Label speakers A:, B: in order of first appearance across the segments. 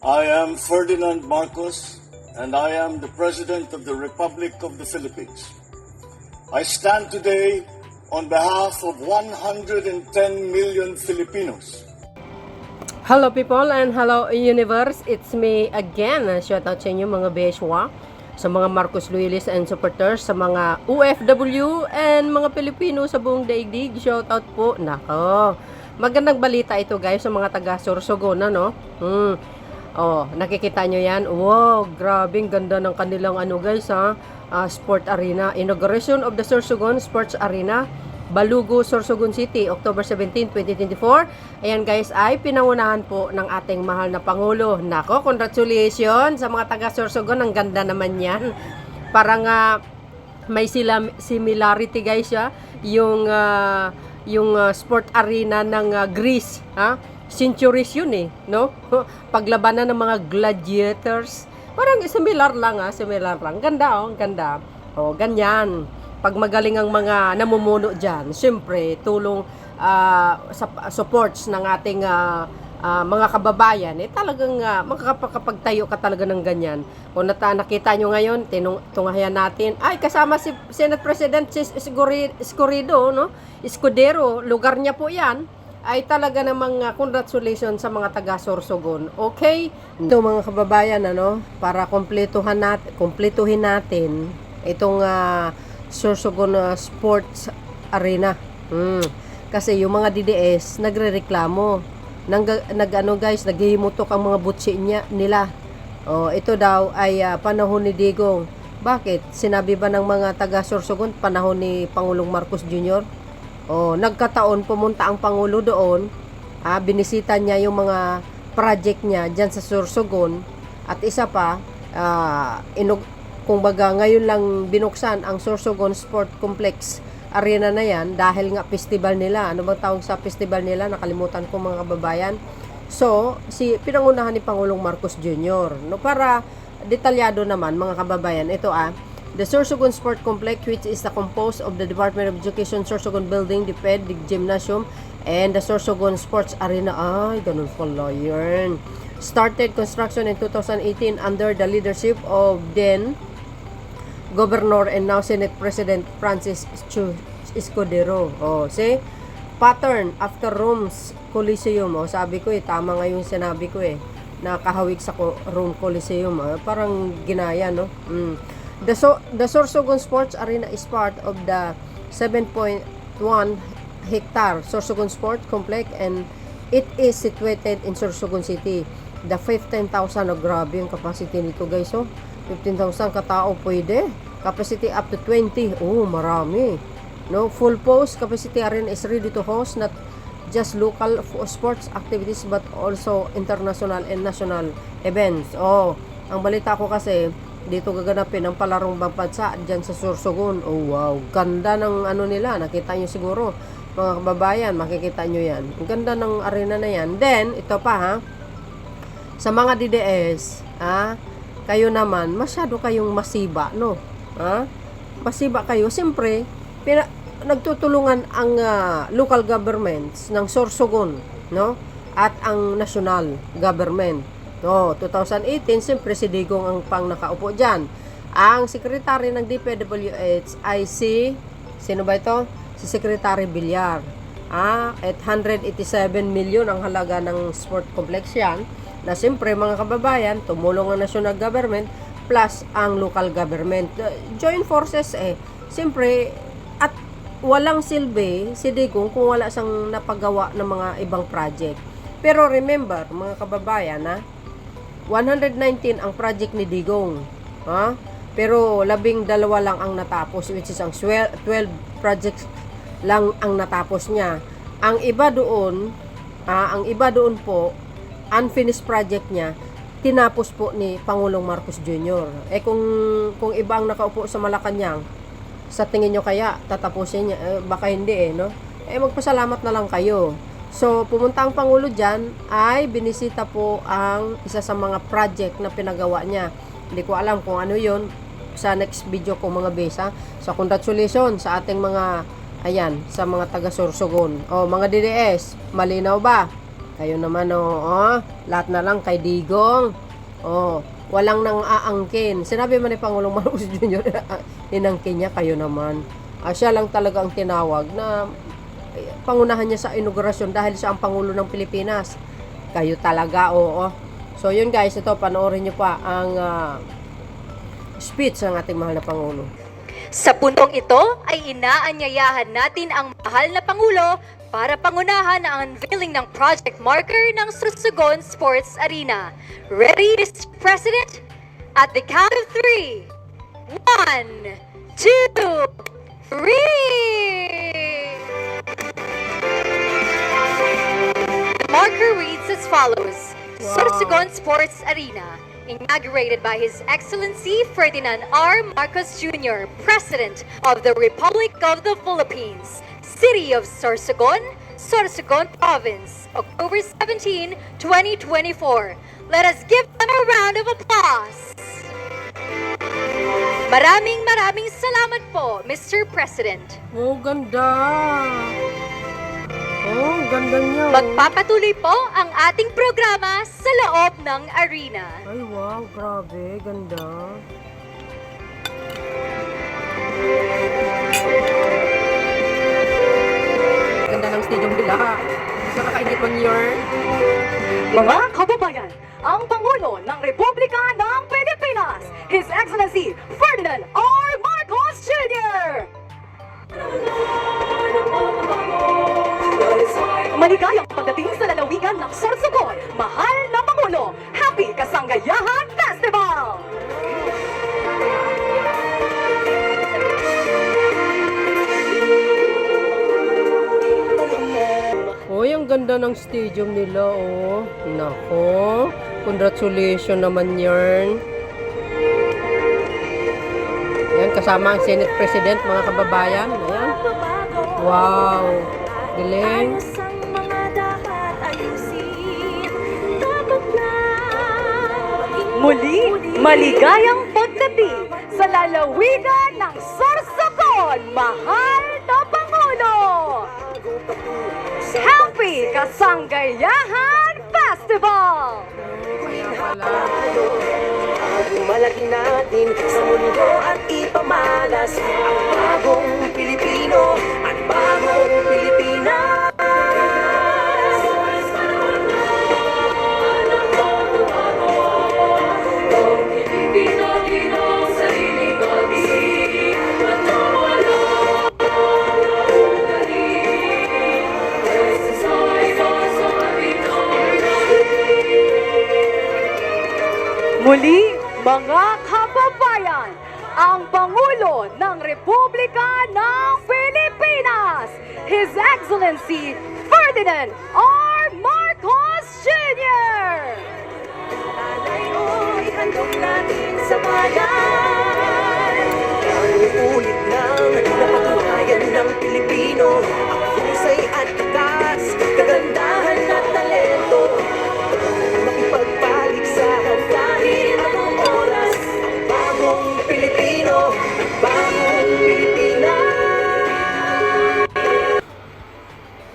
A: I am Ferdinand Marcos, and I am the President of the Republic of the Philippines. I stand today on behalf of 110 million Filipinos.
B: Hello people and hello universe, it's me again. Shout out sa inyo mga Beshwa, sa mga Marcos Loyalists and supporters, sa mga OFW and mga Pilipino sa buong daigdig. Shout out po. Nako, magandang balita ito guys sa mga taga Sorsogon, no? Oh, nakikita nyo yan? Wow, grabing ganda ng kanilang ano guys ha. Sport Arena. Inauguration of the Sorsogon Sports Arena, Balugo, Sorsogon City, October 17, 2024. Ayan guys, ay pinangunahan po ng ating mahal na Pangulo. Nako, congratulations sa mga taga Sorsogon. Ang ganda naman yan. Parang may similarity guys ya. Yung sport arena ng Greece, ha? Centuries yun eh, no? Paglabanan ng mga gladiators. Parang similar lang, similar lang. Ganda, ganda. Ganyan. Pag magaling ang mga namumuno dyan, siyempre, tulong sa supports ng ating mga kababayan, talagang makakapagtayo ka talaga ng ganyan. Kung nakita nyo ngayon, tunghayan natin, ay kasama si Senate President Escudero, no? Escudero, lugar niya po yan. Ay talaga namang congratulations sa mga taga Sorsogon. Okay? Ito mga kababayan, para kumpletuhin natin itong Sorsogon Sports Arena. Kasi yung mga DDS nagrereklamo. Naghihimutok ang mga butsi nila. Ito daw ay panahon ni Digong. Bakit? Sinabi ba ng mga taga Sorsogon panahon ni Pangulong Marcos Jr.? Nagkataon pumunta ang Pangulo doon, binisita niya yung mga project niya dyan sa Sorsogon, at isa pa, kung baga ngayon lang binuksan ang Sorsogon Sport Complex Arena na yan dahil nga festival nila. Ano bang tawag sa festival nila? Nakalimutan ko mga kababayan. So, pinangunahan ni Pangulong Marcos Jr. Para detalyado naman mga kababayan, ito the Sorsogon Sport Complex, which is composed of the Department of Education Sorsogon Building, the PED, the Gymnasium, and the Sorsogon Sports Arena. Ay, ganun pala yun. Started construction in 2018 under the leadership of then Governor and now Senate President Francis Escudero. See? Pattern after Rome's Coliseum. Sabi ko tama nga yung sinabi ko nakahawig sa Rome Coliseum. Parang ginaya, no? The Sorsogon Sports Arena is part of the 7.1 hectare Sorsogon Sport Complex, and it is situated in Sorsogon City. The 15,000, grabe yung capacity nito guys. 15,000 katao pwede. Capacity up to 20. Marami. No, full post capacity arena is ready to host not just local sports activities but also international and national events. Ang balita ko kasi dito gaganapin ang palarong bansa dyan sa Sorsogon. Wow, ganda ng nila. Nakita nyo siguro mga kababayan, makikita nyo yan. Ang ganda ng arena na yan. Then, ito pa sa mga DDS, kayo naman, masyado kayong masiba, no? Masiba kayo. Siyempre, nagtutulungan ang local governments ng Sorsogon, no? At ang national government. 2018, siyempre si Digong ang pang nakaupo dyan. Ang secretary ng DPWH ay sino ba ito? Si Secretary Villar. At 187 million ang halaga ng sport complex yan, na siyempre mga kababayan, tumulong ang national government plus ang local government. Join forces siyempre, at walang silbi si Digong kung wala siyang napagawa ng mga ibang project. Pero remember mga kababayan, 119 ang project ni Digong. Pero 12 lang ang natapos, which is ang 12 projects lang ang natapos niya. Ang iba doon po, unfinished project niya, tinapos po ni Pangulong Marcos Jr. Kung iba ang nakaupo sa Malacanang, sa tingin nyo kaya tatapusin niya? Baka hindi no? Magpasalamat na lang kayo. So, pumunta ang Pangulo dyan, ay binisita po ang isa sa mga project na pinagawa niya. Hindi ko alam kung ano yun. Sa next video ko mga besa. So, congratulations sa ating mga, sa mga taga Sorsogon. Mga DDS, malinaw ba? Kayo naman, lahat na lang kay Digong. Walang nang aangkin. Sinabi man ni Pangulong Marcos Jr., inangkin niya, kayo naman. Siya lang talaga ang tinawag na pangunahan niya sa inaugurasyon dahil siya ang Pangulo ng Pilipinas. Kayo talaga, oo. So, yun guys, ito, panoorin niyo pa ang speech ng ating mahal na Pangulo.
C: Sa puntong ito ay inaanyayahan natin ang mahal na Pangulo para pangunahan ang unveiling ng project marker ng Sorsogon Sports Arena. Ready, Mr. President? At the count of 3. 1, 2, 3! The marker reads as follows. Sorsogon Sports Arena, inaugurated by His Excellency Ferdinand R. Marcos Jr., President of the Republic of the Philippines, City of Sorsogon, Sorsogon Province, October 17, 2024. Let us give them a round of applause. Maraming salamat po, Mr. President.
B: Ganda. Ganda niya.
C: Magpapatuloy po ang ating programa sa loob ng arena.
B: Ay, wow, grabe, ganda. Ganda ng stadium nila. Nakakainit man yun.
D: Mga kababayan, ang Pangulo ng Republika ng Pilipinas, His Excellency Ferdinand R. Marcos Jr. Maligayang pagdating sa lalawigan ng Sorsogon, mahal na Pangulo, Happy Kasanggayahan Festival!
B: Ang ganda ng stadium nila, Nako, congratulations naman yarn. Yan, kasama ang Senate President, mga kababayan. Ayan. Wow. Galing.
D: Muli, maligayang pagdating sa lalawigan ng Sorsogon, mahal na Pangulo! Happy Kasanggayahan Festival!
B: Kaya pala.
E: Malaki natin sa mundo at ipamalas ang bagong Pilipino at bagong Pilipinas.
D: Muli, mga kababayan, ang Pangulo ng Republika ng Pilipinas, His Excellency Ferdinand R. Marcos Jr.
E: Alay o ihandog natin sa bayan. Ulit nang napatunayan ng Pilipino ang husay at takas, kagandahan at talento. Makipagpaligsahan kahit anong oras, bagong Pilipino, bagong Pilipinas.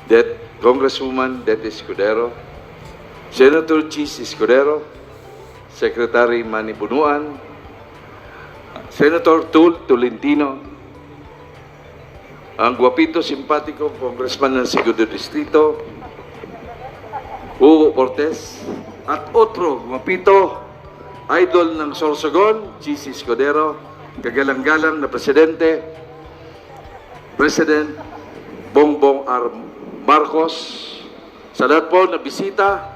F: That Congresswoman Det Escudero, Senator Chis Escudero, Secretary Manny Bunuan, Senator Tul Tolentino, ang guwapito, simpatiko Congressman ng Segundo Distrito, Hugo Cortez, at otro guwapito, idol ng Sorsogon, Chis Escudero, kagalang-galang na Presidente, President Bongbong R. Marcos, sa lahat po na bisita,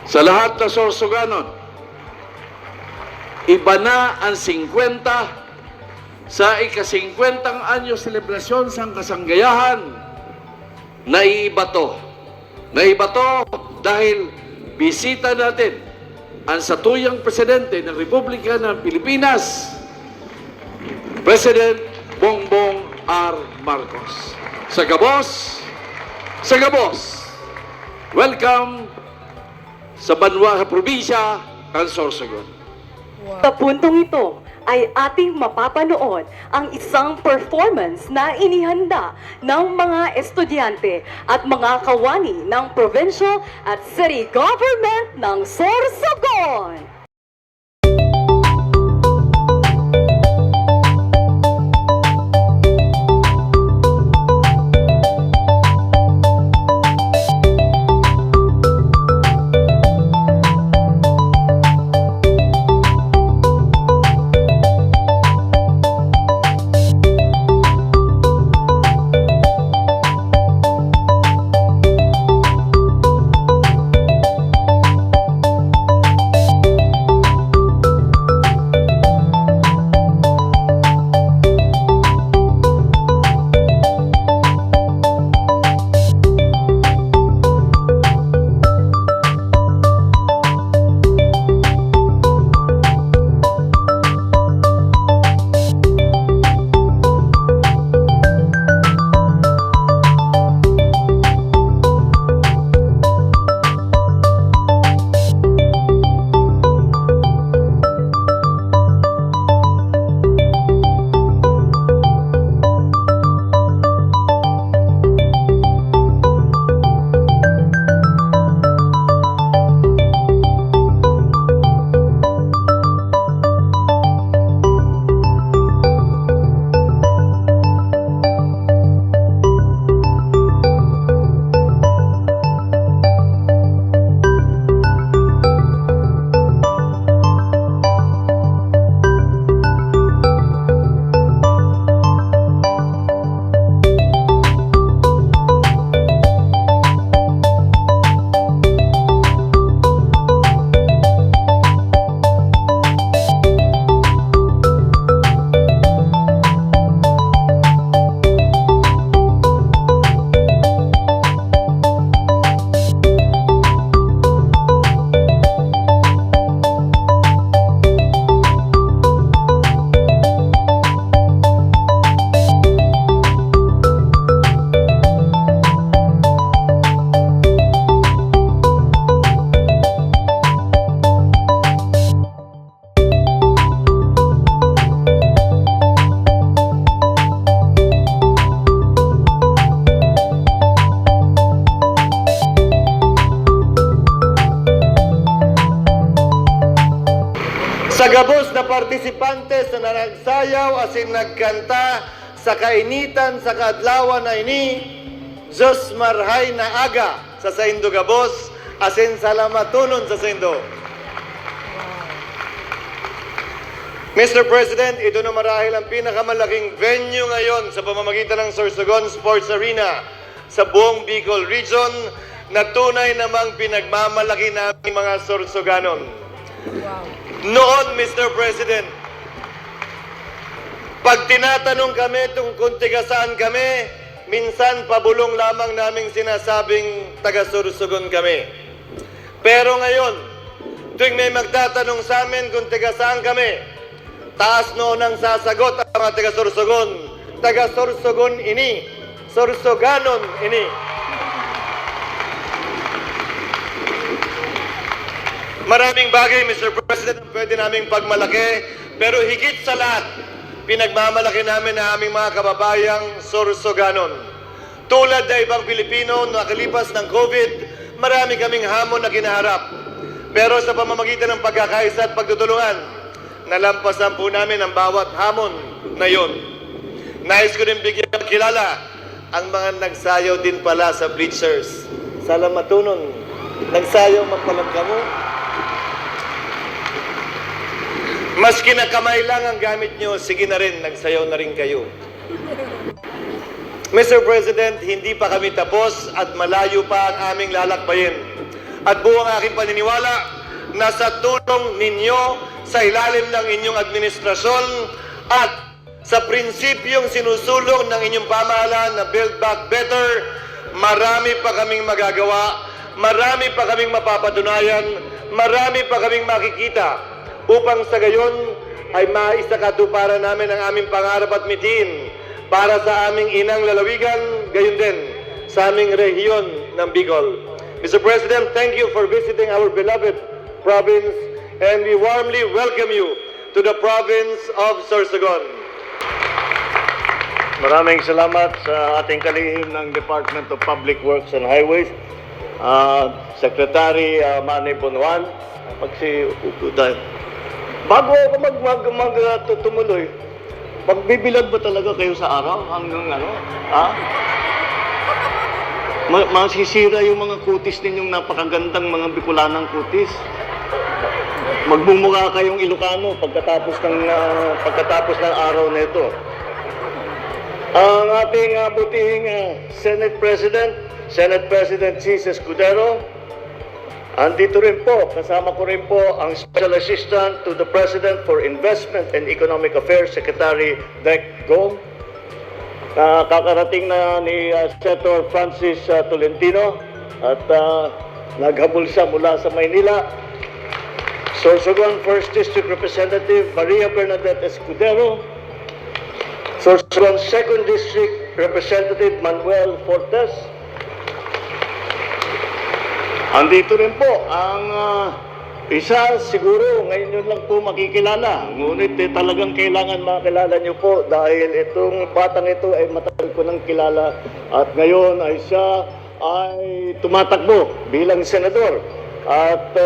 F: sa lahat na Sorsoganon, iba na ang 50 sa ika-50 anyo selebrasyon sa kasanggayahan. Naiiba to. Naiiba to dahil bisita natin ang satuyang Presidente ng Republika ng Pilipinas, President Bongbong R. Marcos. Sagabos, welcome sa Banwa, probinsya ng Sorsogon.
D: Sa puntong ito ay ating mapapanood ang isang performance na inihanda ng mga estudyante at mga kawani ng provincial at city government ng Sorsogon.
G: Sa gabos na partisipantes na nagsayaw asin nagkanta sa kainitan sa kaadlawan na ini, Diyos marhay na aga sa Saindo gabos asin salamatunon sa Saindo. Mr. President, ito na marahil ang pinakamalaking venue ngayon sa pamamagitan ng Sorsogon Sports Arena sa buong Bicol Region na tunay namang pinagmamalaki namin mga Sorsoganon. Noon, Mr. President, pag tinatanong kami kung tiga saan kami, minsan pabulong lamang naming sinasabing taga-Sorsogon kami. Pero ngayon, tuwing may magtatanong sa amin kung tiga saan kami, taas noon ang sasagot ang mga taga-Sorsogon. Taga-Sorsogon ini, Sorsoganon ini. Maraming bagay, Mr. President, ang pwede naming pagmalaki, pero higit sa lahat, pinagmamalaki namin na aming mga kababayang Sorsoganon. Tulad na ibang Pilipino na nakalipas ng COVID, marami kaming hamon na kinaharap. Pero sa pamamagitan ng pagkakaisa at pagtutulungan, nalampasan po namin ang bawat hamon na yon. Nais ko din bigyan kilala ang mga nagsayaw din pala sa bleachers. Salamatunon, nagsayaw man palang kamo. Maski na kamay lang ang gamit nyo, sige na rin, nagsayaw na rin kayo. Mr. President, hindi pa kami tapos at malayo pa ang aming lalakbayin. At buong aking paniniwala na sa tulong ninyo sa ilalim ng inyong administrasyon at sa prinsipyong sinusulong ng inyong pamahalaan na Build Back Better, marami pa kaming magagawa, marami pa kaming mapapatunayan, marami pa kaming makikita upang sa gayon ay maisakatuparan namin ang aming pangarap at mitin para sa aming inang lalawigan, gayon din sa aming rehiyon ng Bicol. Mr. President, thank you for visiting our beloved province and we warmly welcome you to the province of Sorsogon. Maraming salamat sa ating kalihim ng Department of Public Works and Highways, Secretary Manny Bonuan. Upo tayo. Bago ako tumuloy, magbibilad ba talaga kayo sa araw hanggang ano? Ha? Masisira yung mga kutis ninyong napakagandang mga Bicolanang kutis. Magmumukha kayong Ilocano pagkatapos ng araw na ito. Ang ating butihing Senate President Chis Escudero, andito rin po, kasama ko rin po ang Special Assistant to the President for Investment and Economic Affairs, Secretary Dec Gong. Kakarating na ni Senator Francis Tolentino at naghabol siya mula sa Maynila. Sorsogon 1st District Representative Maria Bernadette Escudero, Sorsogon 2nd District Representative Manuel Fortes. Andito rin po ang isa, siguro ngayon yun lang po makikilala. Ngunit talagang kailangan makilala niyo po dahil itong batang ito ay matagal ko nang kilala at ngayon ay siya ay tumatakbo bilang senador. At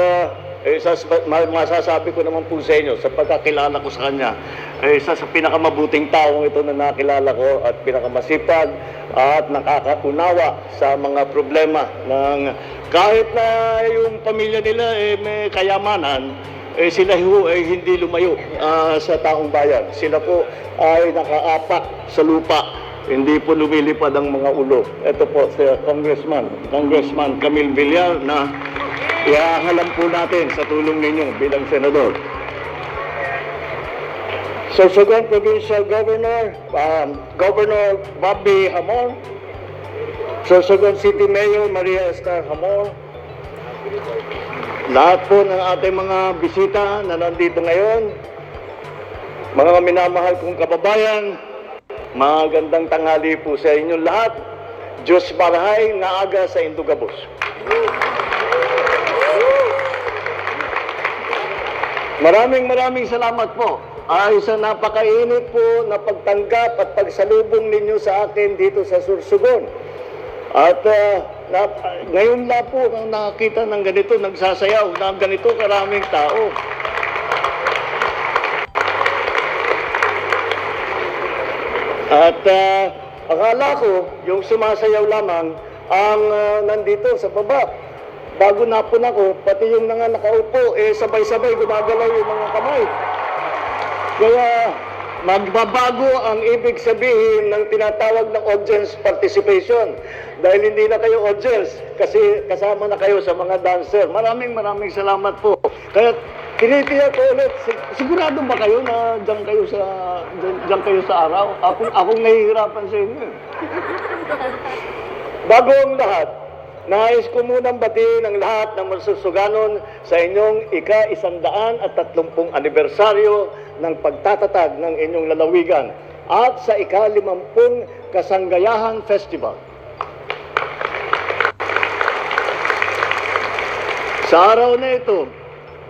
G: masasabi ko naman po sa inyo sa pagkakilala ko sa kanya, isa sa pinakamabuting taong ito na nakilala ko at pinakamasipag at nakakaunawa sa mga problema ng kahit na yung pamilya nila may kayamanan, sila ay hindi lumayo sa taong bayan. Sila po ay nakaapak sa lupa, hindi po lumilipad ang mga ulo. Ito po si Congressman Camille Villar na iahalam po natin sa tulong ninyo bilang senador. Sorsogon Provincial Governor, Governor Bobby Hamon, Sorsogon City Mayor Maria Esther Hamon, lahat po ng ating mga bisita na nandito ngayon, mga minamahal kong kababayan, magandang tanghali po sa inyo lahat. Diyos Barahay nga aga sa Indugabos. Maraming salamat po ay sa napakainit po na pagtanggap at pagsalubong ninyo sa akin dito sa Sorsogon. At ngayon na po nang nakakita ng ganito, nagsasayaw ng ganito karaming tao. At akala ko yung sumasayaw lamang ang nandito sa baba. Bago napun ako, pati yung mga nakaupo, sabay-sabay gumagalaw yung mga kamay. Kaya magbabago ang ibig sabihin ng tinatawag ng audience participation. Dahil hindi na kayo audience, kasi kasama na kayo sa mga dancer. Maraming salamat po. Kaya tinitiyak ko ulit, sigurado ba kayo na dyan kayo sa araw? Akong nahihirapan sa inyo. Bago ang lahat, nais ko munang batiin ang lahat ng masusuganon sa inyong ika-130 anibersaryo ng pagtatatag ng inyong lalawigan at sa ika-50 Kasanggayahan Festival. Sa araw na ito,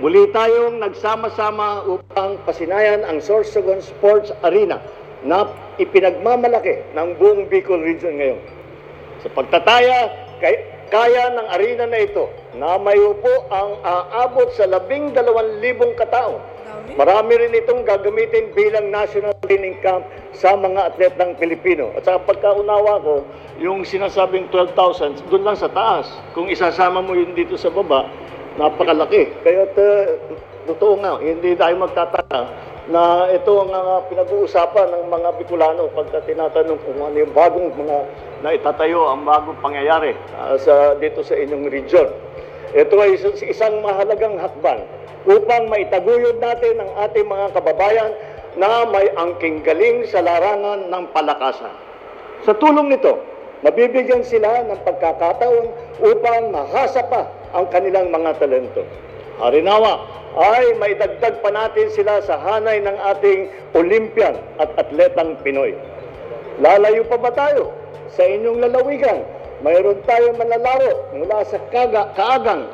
G: muli tayong nagsama-sama upang pasinayan ang Sorsogon Sports Arena na ipinagmamalaki ng buong Bicol Region ngayon. Sa pagtataya, kaya ng arena na ito na may upo ang aabot sa 12,000 katao. Marami rin itong gagamitin bilang national training camp sa mga atletang Pilipino. At sa pagkaunawa ko, yung sinasabing 12,000, doon lang sa taas. Kung isasama mo yun dito sa baba, napakalaki. Kaya totoo nga, hindi tayo magtataka na ito ang pinag-uusapan ng mga Bicolano pagka tinatanong kung ano yung bagong mga naitatayo, ang bagong pangyayari dito sa inyong region. Ito ay isang mahalagang hakbang upang maitaguyod natin ang ating mga kababayan na may angking galing sa larangan ng palakasan. Sa tulong nito, nabibigyan sila ng pagkakataon upang mahasa pa ang kanilang mga talento. Harinawa ay maidagdag pa natin sila sa hanay ng ating Olympian at atletang Pinoy. Lalayo pa ba tayo? Sa inyong lalawigan, mayroon tayong manlalaro mula sa Kaagang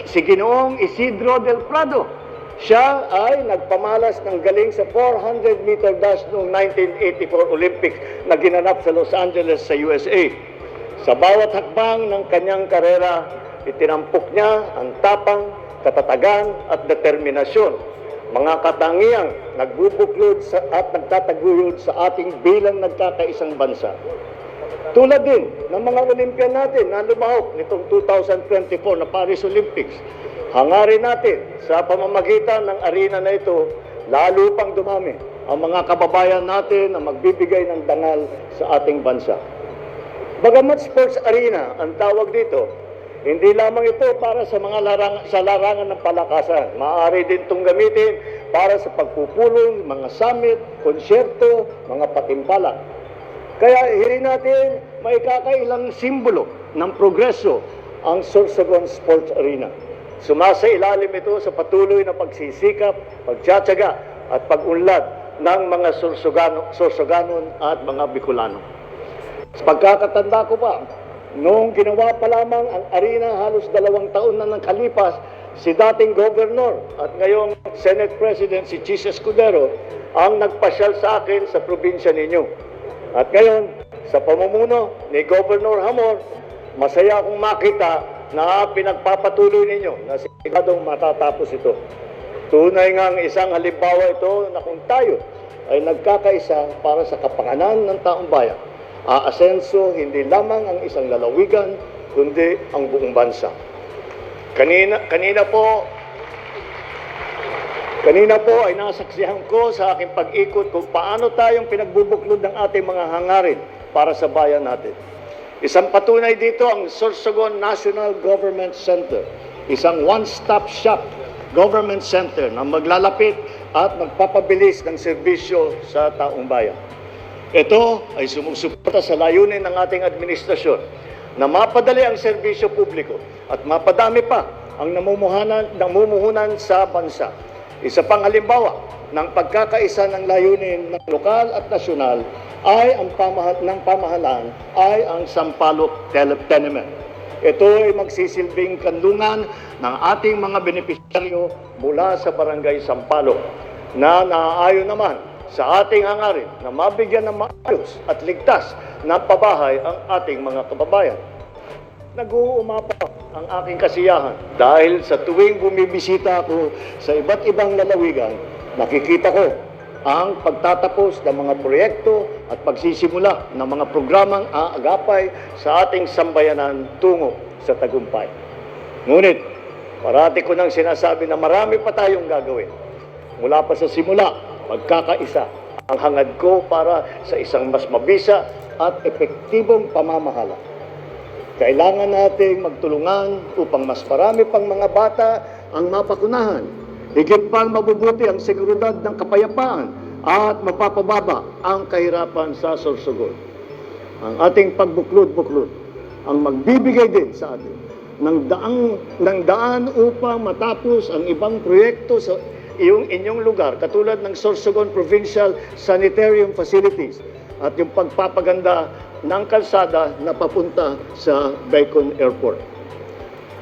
G: si Ginoong Isidro del Prado.
A: Siya ay nagpamalas ng galing sa 400-meter dash noong 1984 Olympics na ginanap sa Los Angeles sa USA. Sa bawat hakbang ng kanyang karera, itinampok niya ang tapang, katatagan at determinasyon. Mga katangiang nagbubuklod at nagtataguyod sa ating bilang nagkakaisang bansa. Tulad din ng mga Olympian natin na lumahok nitong 2024 na Paris Olympics. Hangarin natin sa pamamagitan ng arena na ito, lalo pang dumami ang mga kababayan natin na magbibigay ng dangal sa ating bansa. Bagamat sports arena ang tawag dito, hindi lamang ito para sa mga larangan ng palakasan. Maaari din itong gamitin para sa pagpupulong, mga summit, konsyerto, mga patimpala. Kaya hirin natin may kakailang simbolo ng progreso ang Sorsogon Sports Arena. Sumasailalim ito sa patuloy na pagsisikap, pagtsatsaga at pag-unlad ng mga Sorsoganon at mga Bicolano. Sa pagkakatanda ko pa, noong ginawa pa lamang ang arena halos 2 taon na nakalipas, si dating Governor at ngayong Senate President si Chis Escudero ang nagpasyal sa akin sa probinsya ninyo. At ngayon, sa pamumuno ni Governor Hamor, masaya akong makita na pinagpapatuloy ninyo na siguradong matatapos ito. Tunay ngang isang halimbawa ito na kung tayo ay nagkakaisa para sa kapakanan ng taong bayan, aasenso hindi lamang ang isang lalawigan, kundi ang buong bansa. Kanina po ay nasaksihan ko sa aking pag-ikot kung paano tayong pinagbubuklod ng ating mga hangarin para sa bayan natin. Isang patunay dito ang Sorsogon National Government Center, isang one-stop shop government center na maglalapit at magpapabilis ng serbisyo sa taong bayan. Ito ay sumusuporta sa layunin ng ating administrasyon na mapadali ang serbisyo publiko at mapadami pa ang namumuhunan sa bansa. Isa pang halimbawa ng pagkakaisa ng layunin ng lokal at nasyonal ay ang pamahalaan ay ang Sampaloc Tenement. Ito ay magsisilbing kanlungan ng ating mga benepisyaryo mula sa Barangay Sampaloc na naaayon naman sa ating hangarin na mabigyan ng maayos at ligtas na pabahay ang ating mga kababayan. Nag-uumapa ang aking kasiyahan dahil sa tuwing bumibisita ako sa iba't ibang lalawigan, nakikita ko ang pagtatapos ng mga proyekto at pagsisimula ng mga programang aagapay sa ating sambayanan tungo sa tagumpay. Ngunit, parati ko nang sinasabi na marami pa tayong gagawin. Mula pa sa simula, magkakaisa ang hangad ko para sa isang mas mabisa at epektibong pamamahala. Kailangan nating magtulungan upang mas marami pang mga bata ang mapakunahan. Higit pang mabubuti ang seguridad ng kapayapaan at mapapababa ang kahirapan sa Sorsogon. Ang ating pagbuklod-buklod ang magbibigay din sa atin ng daan upang matapos ang ibang proyekto sa inyong lugar, katulad ng Sorsogon Provincial Sanitarium Facilities at yung pagpapaganda ng kalsada na papunta sa Bacon Airport.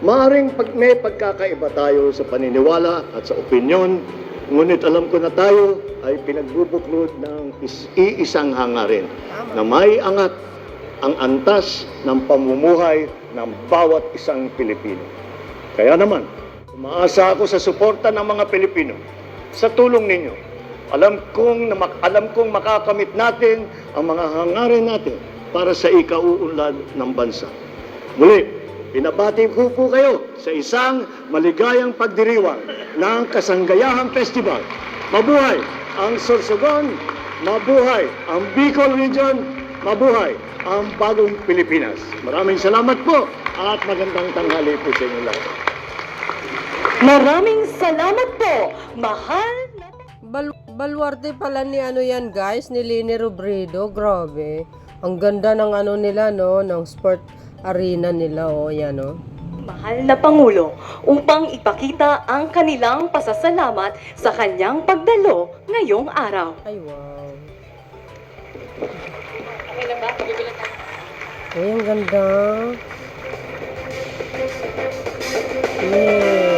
A: Maaring may pagkakaiba tayo sa paniniwala at sa opinyon, ngunit alam ko na tayo ay pinagbubuklod ng iisang hangarin na may angat ang antas ng pamumuhay ng bawat isang Pilipino. Kaya naman, umaasa ako sa suporta ng mga Pilipino. Sa tulong ninyo, alam kong makakamit natin ang mga hangarin natin para sa ikauunlad ng bansa. Muli, pinabati ko po kayo sa isang maligayang pagdiriwang ng Kasanggayahang Festival. Mabuhay ang Sorsogon, mabuhay ang Bicol Region, mabuhay ang bagong Pilipinas. Maraming salamat po at magandang tanghali po sa inyo lahat.
D: Maraming salamat po, mahal na...
B: Baluarte pala ni yan guys, ni Lini Robredo. Grabe. Ang ganda ng nila ng sport arena nila yan
D: Mahal na Pangulo, upang ipakita ang kanilang pasasalamat sa kanyang pagdalo ngayong araw.
B: Ay wow. Ay, ang ganda. Yeah.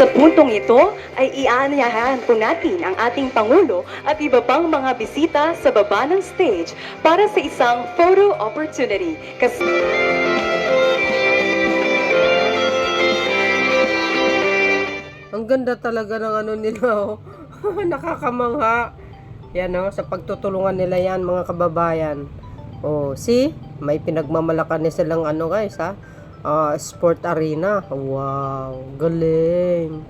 D: Sa puntong ito ay iaanyayahan po natin ang ating Pangulo at iba pang mga bisita sa baba ng stage para sa isang photo opportunity.
B: Ang ganda talaga ng ano nila, oh. Nakakamangha. Yan, oh, sa pagtutulungan nila yan, mga kababayan. Oh, see? May pinagmamalakan na silang ano, guys, ha? Sport arena. Wow, galing.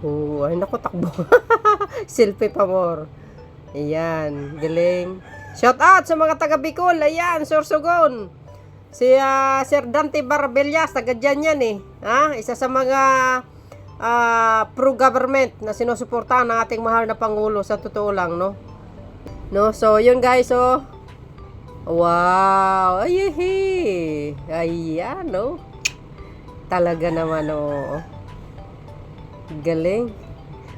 B: Oh, ay naku, takbo. Selfie pa more. Ayan, galing. Shout out sa mga taga Bicol. Ayan, Sorsogon. Si Sir Dante Barbellas, taga dyan yan eh. Ha? Isa sa mga pro-government na sinusuportahan ng ating mahal na Pangulo, sa totoo lang, no? No, so yun guys, oh. Wow, ayehe. Ayan, no? Talaga naman, oh. Galing.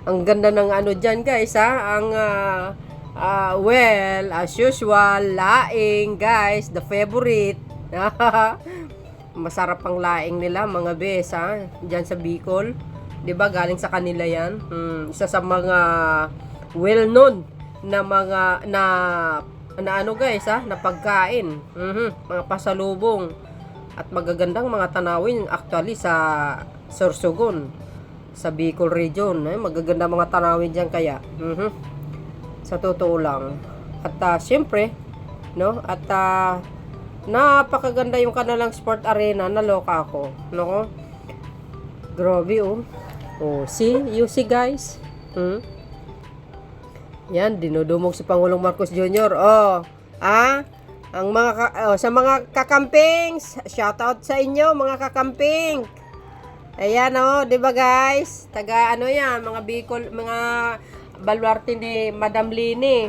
B: Ang ganda ng ano dyan, guys, ha? Ang well, as usual, laing, guys, the favorite. Masarap ang laing nila, mga bes, ha? Dyan sa Bicol. 'Di ba galing sa kanila 'yan? Isa sa mga well-known na mga na ano guys, ha, na pagkain. Mga pasalubong at magagandang mga tanawin actually sa Sorsogon, sa Bicol region. Magaganda mga tanawin diyan kaya. Sa totoo lang. At syempre, no? At napakaganda yung kanilang sport arena, naloka ako, no? Grabe, oh. Oh, see? You see, guys? Yan, dinudumog si Pangulong Marcos Jr. Oh, ang mga sa mga kakamping, shout out sa inyo, mga kakamping. Ayan, oh, 'di ba, guys? Taga ano yan, mga Bicol, mga baluarte ni Madam Lini.